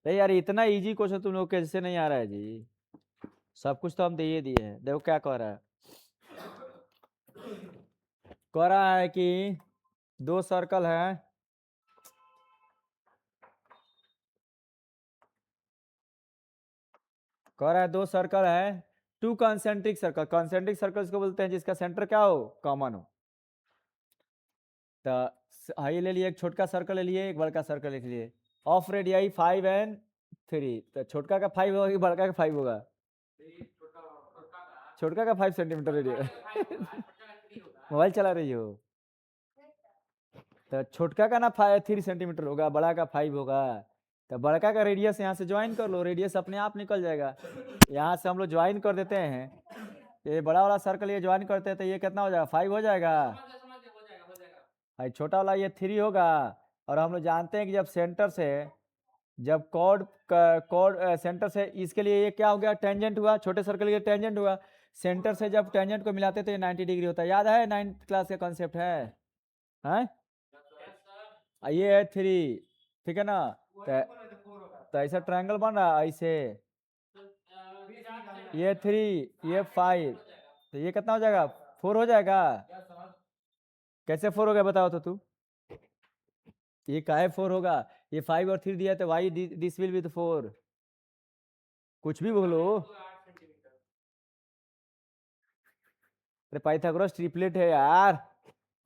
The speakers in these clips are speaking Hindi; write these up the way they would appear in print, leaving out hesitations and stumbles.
अरे यार इतना इजी क्वेश्चन तुम लोग कैसे नहीं आ रहा है जी। सब कुछ तो हम दे ही दिए हैं। देखो क्या कह रहा है। कह रहा है कि दो सर्कल है, कह रहा है दो सर्कल है, to concentric circle. Concentric circles को बोलते हैं जिसका सेंटर क्या हो, कॉमन हो। तो ये ले लिए, एक छोटका सर्कल ले लिए, एक बड़का सर्कल लिख लिए। Of radii 5 and 3। तो छोटका का 5 होगा कि बड़का का 5 होगा? छोटका का 5 सेंटीमीटर रेडियस। मोबाइल चला रही हो तो छोटका का ना 3 सेंटीमीटर होगा, बड़ा का 5 होगा। तो बड़का का रेडियस यहाँ से ज्वाइन कर लो, रेडियस अपने आप निकल जाएगा। यहाँ से हम लोग ज्वाइन कर देते हैं, ये बड़ा वाला सर्कल ये ज्वाइन करते हैं तो ये कितना हो जाएगा, 5 हो जाएगा। छोटा वाला ये 3 होगा। और हम लोग जानते हैं कि जब सेंटर से, जब कॉर्ड सेंटर से इसके लिए ये क्या हो गया, टेंजेंट हुआ, छोटे सर्कल के लिए टेंजेंट हुआ। सेंटर से जब टेंजेंट को मिलाते तो ये 90 डिग्री होता है। याद है 9th क्लास का कॉन्सेप्ट है? हैं? ये है 3, ठीक है ना? तो ऐसा ट्रायंगल बन रहा है ऐसे, ये 3 ये 5, तो ये कितना हो जाएगा, 4 हो जाएगा। कैसे 4 हो गया बताओ तो तू। ये काहे 4 होगा, ये 5 और 3 दिया तो वाई दिस विल विद 4। कुछ भी बोलो। अरे पाइथागोरस ट्रिपलेट है यार।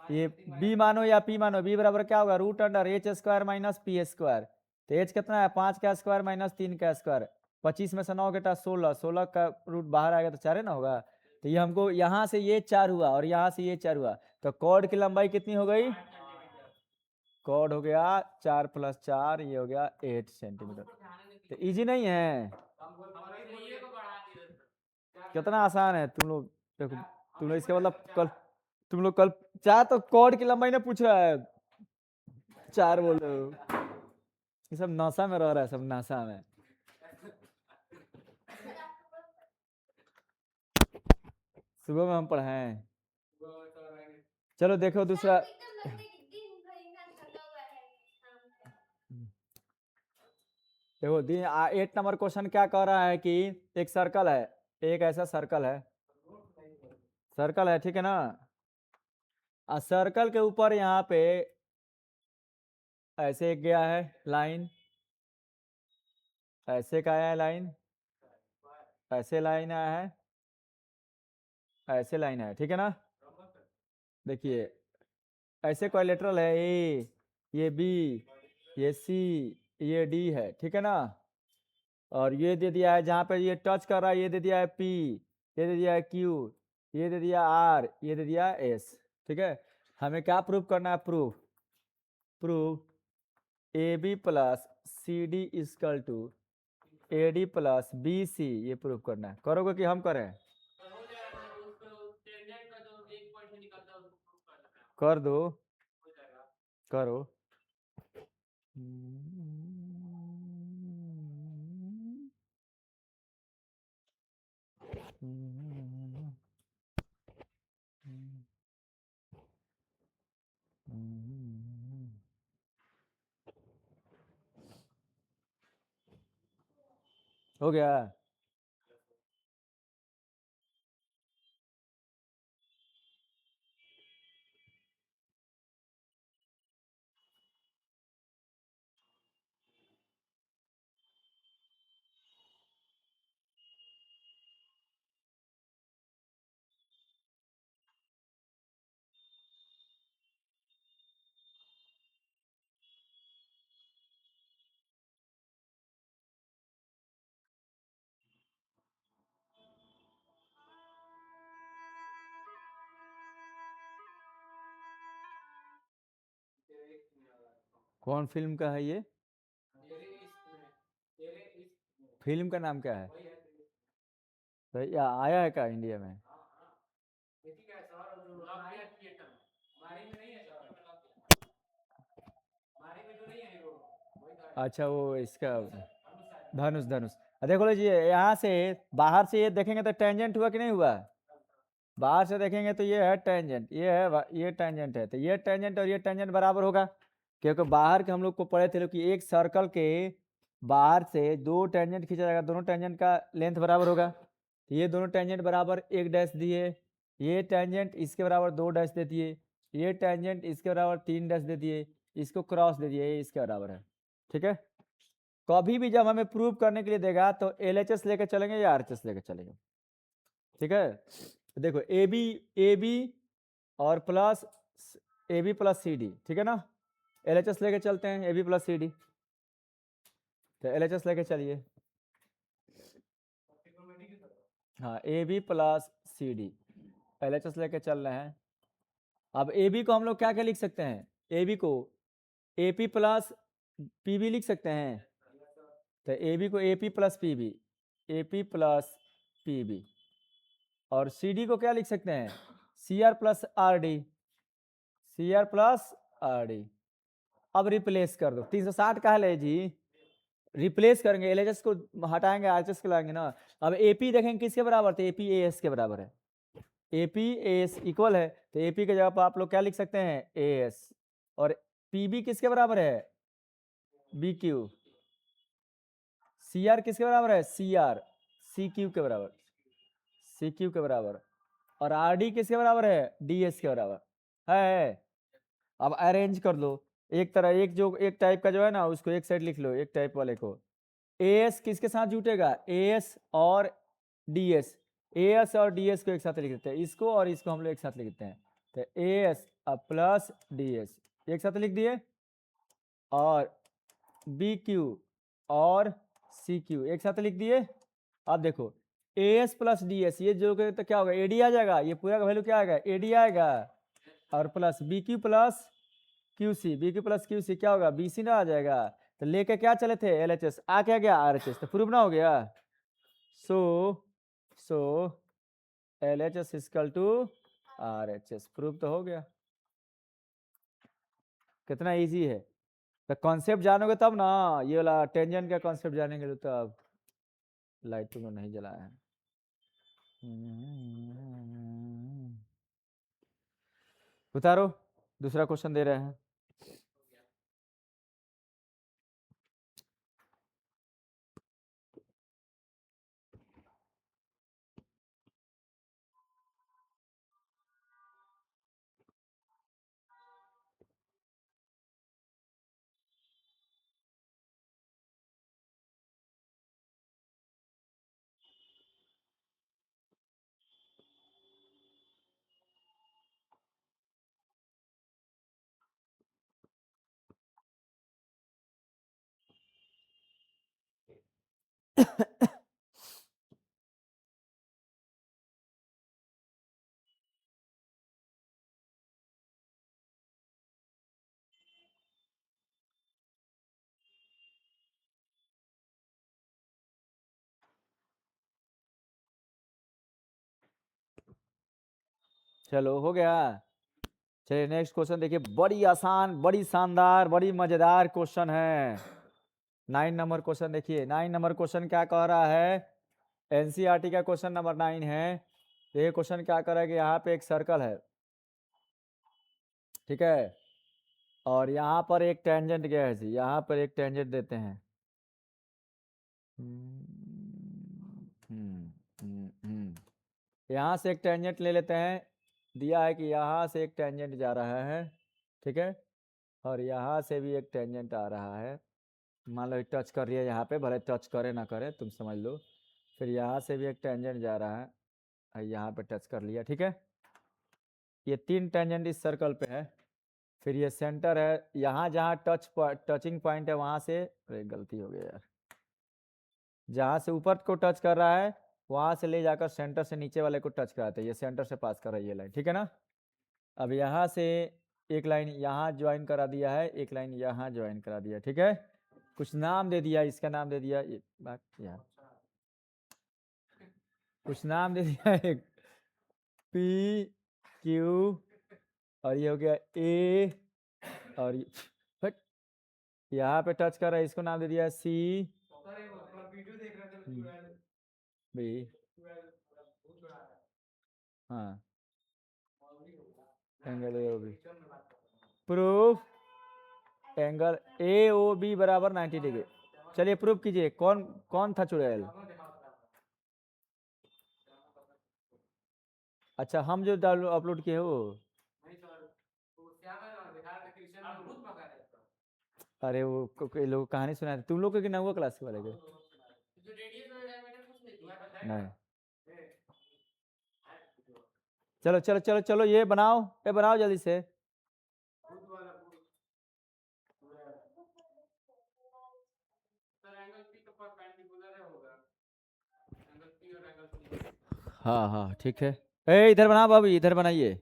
ये बी मानो या पी मानो, बी बराबर क्या होगा, root under H square minus P square. तो एच कितना है, 5 का स्क्वायर माइनस 3 का स्क्वायर। 25 में से 9 घटा 16, 16 का रूट बाहर आएगा तो 4 ना होगा। तो ये हमको यहाँ से ये 4 हुआ और यहाँ से ये 4 हुआ, तो कॉर्ड की लंबाई कितनी हो गई, कॉर्ड हो गया 4 + 4, ये हो गया 8 सेंटीमीटर। तो इजी नहीं है, कितना आसान है। तुम लोग देखो, तुम लोग इसका मतलब कल, तुम लोग कल 4 तो कॉर्ड की लंबाई ने पूछ रहा है, 4 बोल रहे हो। ये सब नासा में रह रहा है, सब नासा में। सुबह में हम पढ़ाएं। चलो देखो दूसरा। देखो 8 नंबर क्वेश्चन क्या कह रहा है कि एक सर्कल है, एक ऐसा सर्कल है, सर्कल है ठीक है ना। सर्कल के ऊपर यहाँ पे ऐसे एक गया है लाइन, ऐसे का आया है लाइन, ऐसे लाइन आया है, ऐसे लाइन है, ठीक है ना। देखिए ऐसे कोलेटरल है ए, ये बी, ये सी, ये डी है, ठीक है ना। और ये दे दिया है जहाँ पे ये टच कर रहा है, ये दे दिया है पी, ये दे दिया है क्यू, ये दे दिया आर, ये दे दिया एस, ठीक है। हमें क्या प्रूव करना है, prove A B plus C D equal to A D plus B C, ये प्रूव करना है। करोगे कि हम करें? कर दो, करो। हो गया। कौन फिल्म का है ये, फिल्म का नाम क्या है? तो ये आया है क्या इंडिया में? अच्छा वो इसका धनुष, धनुष। देखो लीजिए यहाँ से बाहर से ये देखेंगे तो टेंजेंट हुआ कि नहीं हुआ, बाहर से देखेंगे तो ये है टेंजेंट, ये है ये टेंजेंट है, तो ये टेंजेंट और ये टेंजेंट बराबर होगा। क्योंकि बाहर के हम लोग को पढ़े थे कि एक सर्कल के बाहर से दो टेंजेंट खींचा जाएगा, दोनों टेंजेंट का लेंथ बराबर होगा, तो ये दोनों टेंजेंट बराबर एक डैश दिए, ये टेंजेंट इसके बराबर दो डैश दे दिए, ये टेंजेंट इसके बराबर तीन डैश दे दिए, इसको क्रॉस दे दिए, ये इसके बराबर है। ठीक है, कभी भी जब हमें प्रूव करने के लिए देगा तो एलएचएस लेके चलेंगे या आरएचएस लेके चलेंगे। ठीक है, तो देखो ए बी और plus A B plus C D, ठीक है ना, एलएचएस लेके चलते हैं A B plus C D, तो एलएचएस लेके चलिए। हाँ A B plus C D LHS लेके चल रहे हैं। अब ए बी को हम लोग क्या क्या लिख सकते हैं, ए बी को A P plus P B लिख सकते हैं, तो ए बी को A P plus P B, A P plus P B, और सी डी को क्या लिख सकते हैं, C R plus R D, C R plus R D. अब रिप्लेस कर दो, 360 का है जी, रिप्लेस करेंगे, एलएचएस को हटाएंगे आरएचएस को लाएंगे ना। अब एपी देखेंगे किसके बराबर, तो एपी एएस के बराबर है, एपी एएस इक्वल है, तो एपी के जगह पर आप लोग क्या लिख सकते हैं एएस, और पीबी किसके बराबर है बी क्यू, सी आर किसके बराबर है सी आर, सी क्यू के बराबर, सी क्यू के बराबर, और आर डी किसके बराबर है डी एस के बराबर है। अब अरेंज कर लो, एक तरह एक जो एक टाइप का जो है ना उसको एक साइड लिख लो, एक टाइप वाले को, एएस किसके साथ जुटेगा एएस और डीएस, एएस और डीएस को एक साथ लिख देते हैं, इसको और इसको हम लोग एक साथ लिख देते हैं, तो एएस प्लस डीएस एक साथ लिख दिए, और बी क्यू और सी क्यू एक साथ लिख दिए। अब देखो A S plus D S, ये जो तो क्या होगा एडी आ जाएगा, ये पूरा का वैल्यू क्या आएगा एडी आएगा, और plus B Q plus Q C, B Q plus Q C क्या होगा बी सी ना आ जाएगा, तो लेके क्या चले थे एल एच एस, आ क्या गया आर एच एस, तो प्रूव ना हो गया। So so L H S equal to R H S, prove तो हो गया। कितना इजी है, तो कॉन्सेप्ट जानोगे तब ना, ये वाला टेंजेंट का कॉन्सेप्ट जानेंगे तो तब। लाइट तुमने नहीं जलाया है, उतारो, दूसरा क्वेश्चन दे रहे हैं। चलो हो गया, चलिए नेक्स्ट क्वेश्चन देखिए, बड़ी आसान बड़ी शानदार बड़ी मजेदार क्वेश्चन है। 9 नंबर क्वेश्चन देखिए, 9 नंबर क्वेश्चन क्या कह रहा है, एनसीईआरटी का क्वेश्चन नंबर 9 है। तो ये क्वेश्चन क्या कर रहा है कि यहाँ पे एक सर्कल है, ठीक है, और यहाँ पर एक टेंजेंट गया है जी, यहाँ पर एक टेंजेंट देते हैं, यहाँ से एक टेंजेंट ले लेते हैं, दिया है कि यहाँ से एक टेंजेंट जा रहा है, ठीक है, और यहाँ से भी एक टेंजेंट आ रहा है, मान लो टच कर रही है यहाँ पे, भले टच करे ना करे तुम समझ लो, फिर यहाँ से भी एक टेंजेंट जा रहा है और यहाँ पे टच कर लिया, ठीक है, ये 3 टेंजेंट इस सर्कल पे है, फिर ये सेंटर है, यहाँ जहाँ टचिंग पॉइंट है वहाँ से, अरे गलती हो गई यार, जहाँ से ऊपर को टच कर रहा है वहाँ से ले जाकर सेंटर से नीचे वाले को टच कराते हैं, ये सेंटर से पास कर रहा है ये लाइन, ठीक है ना। अब यहाँ से एक लाइन यहाँ ज्वाइन करा दिया है, एक लाइन यहाँ ज्वाइन करा दिया, ठीक है, कुछ नाम दे दिया, इसका नाम दे दिया, ये बात यार कुछ नाम दे दिया, एक पी क्यू, और ये हो गया ए, और यहाँ पे टच कर रहा है, इसको नाम दे दिया सी बी, हाँ angle A O B, proof angle A O B बराबर 90 डिग्री, चलिए प्रूव कीजिए, कौन कौन था चुड़ैल? अच्छा, हम जो अपलोड किए हो। अरे वो कोई लोग कहानी सुनाए थे तुम लोग को कि नौवा क्लास वाले के? नहीं। चलो चलो चलो चलो, ये बनाओ, ये बनाओ जल्दी से। हाँ हाँ ठीक है। ए इधर बनाओ भाभी, इधर बनाइए।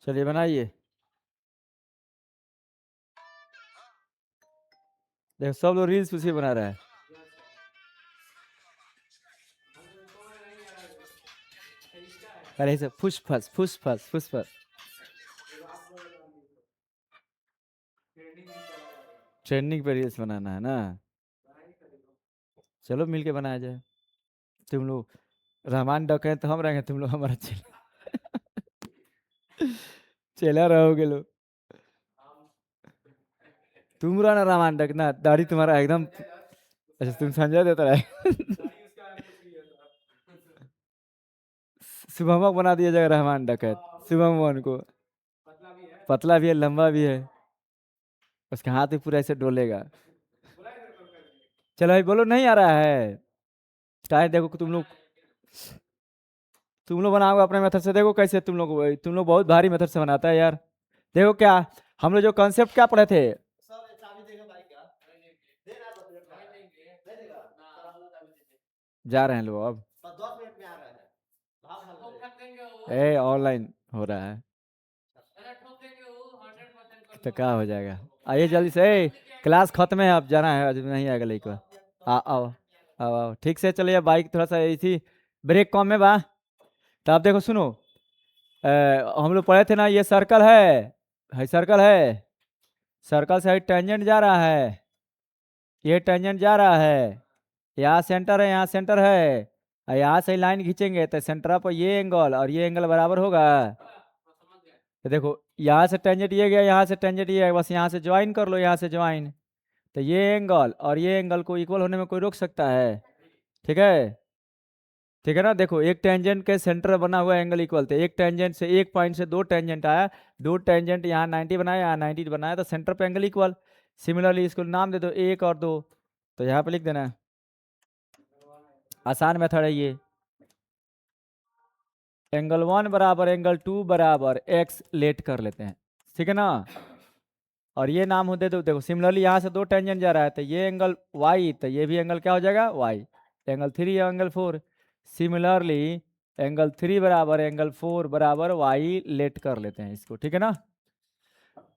चलिए बनाइए। देखो सब लोग रील्स उसी बना रहा है। अरे ऐसे फुस फस फुस फस फुस फस। ट्रेंडिंग पे रील्स बनाना है ना? चलो मिलके बनाया जाए। तुम लोग रहमान डकैत तो हम रहेंगे, तुम लोग हमारा चेला। चेला रहोगे लोग। तुम रहो ना रहमान डक ना, दाढ़ी तुम्हारा एकदम। अच्छा तुम संजय देता रहे। शुभम बना दिया जाएगा रहमान डकैत। शुभम मोहन को। पतला भी है, लंबा भी है। उसके हाथ भी पूरा ऐसे डोलेगा। चलो भाई बोलो, नहीं आ रहा है? टाइम देखो तुम लोग बनाओगे अपने मेथड से, देखो कैसे तुम लोग बहुत भारी मेथड से बनाता है यार। देखो क्या, हम लोग जो कॉन्सेप्ट क्या पढ़े थे? जा रहे हैं लोग अब। ए ऑनलाइन हो रहा है। तो क्या हो जाएगा? आइए जल्दी से, क्लास खत्म है, अब जाना है, आज नहीं आएगा लड़का। आओ आओ आओ, ठीक से चलिए, बाइक थोड़ा सा ऐसी ब्रेक कम में बा। तो आप देखो सुनो, हम लोग पढ़े थे ना, ये सर्कल है सर्कल है। सर्कल से टेंजेंट जा रहा है, ये टेंजेंट जा रहा है। यहाँ सेंटर है, यहाँ सेंटर है, और यहाँ से लाइन खींचेंगे तो सेंटर पर ये एंगल और ये एंगल बराबर होगा। तो देखो यहाँ से टेंजेंट ये गया, यहाँ से टेंजेंट ये गया, बस यहाँ से ज्वाइन कर लो, यहाँ से ज्वाइन। तो ये एंगल और ये एंगल को इक्वल होने में कोई रोक सकता है? ठीक है, ठीक है ना? देखो एक टेंजेंट के सेंटर बना हुआ एंगल इक्वल थे, एक टेंजेंट से एक पॉइंट से दो टेंजेंट आया, दो टेंजेंट यहाँ 90 बनाया, यहाँ 90 बनाया, तो सेंटर पे एंगल इक्वल। सिमिलरली इसको नाम दे दो एक और दो, तो यहाँ पे लिख देना है। आसान मेथड है ये। एंगल 1 बराबर एंगल 2 बराबर एक्स लेट कर लेते हैं, ठीक है ना? और ये नाम होते तो देखो सिमिलरली यहाँ से दो टेंजेंट जा रहा है, तो ये एंगल वाई, तो ये भी एंगल क्या हो जाएगा? वाई। एंगल 3 या एंगल 4। सिमिलरली एंगल 3 बराबर एंगल 4 बराबर वाई लेट कर लेते हैं इसको, ठीक है ना?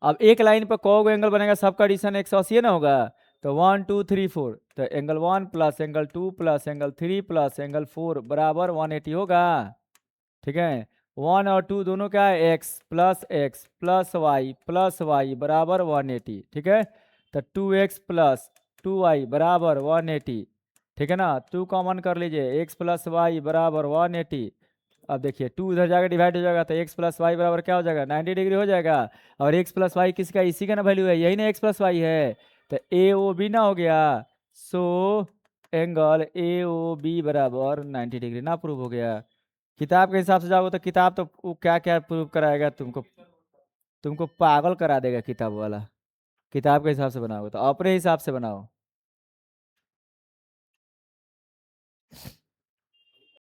अब एक लाइन पर कौ एंगल बनेगा, सबका एडिशन 180 ना होगा। तो 1 2 3 4, तो angle 1 plus angle 2 plus angle 3 plus angle 4 बराबर 180 होगा, ठीक है? 1 और 2 दोनों क्या है? एक्स प्लस वाई बराबर 180, ठीक है? तो 2x+2y बराबर 180, ठीक है ना? 2 कॉमन कर लीजिए, x प्लस वाई बराबर 180। अब देखिए 2 इधर जाकर डिवाइड हो जाएगा, तो x प्लस वाई बराबर क्या हो जाएगा? 90 डिग्री हो जाएगा। और x प्लस वाई किसका? इसी का ना वैल्यू है, यही ना x प्लस वाई है। तो ए ओ बी ना हो गया, so angle A O B बराबर 90 डिग्री ना प्रूव हो गया। किताब के हिसाब से जाओगे तो किताब तो वो क्या क्या प्रूव कराएगा तुमको, तुमको पागल करा देगा किताब वाला। किताब के हिसाब से बनाओगे तो अपने हिसाब से बनाओ।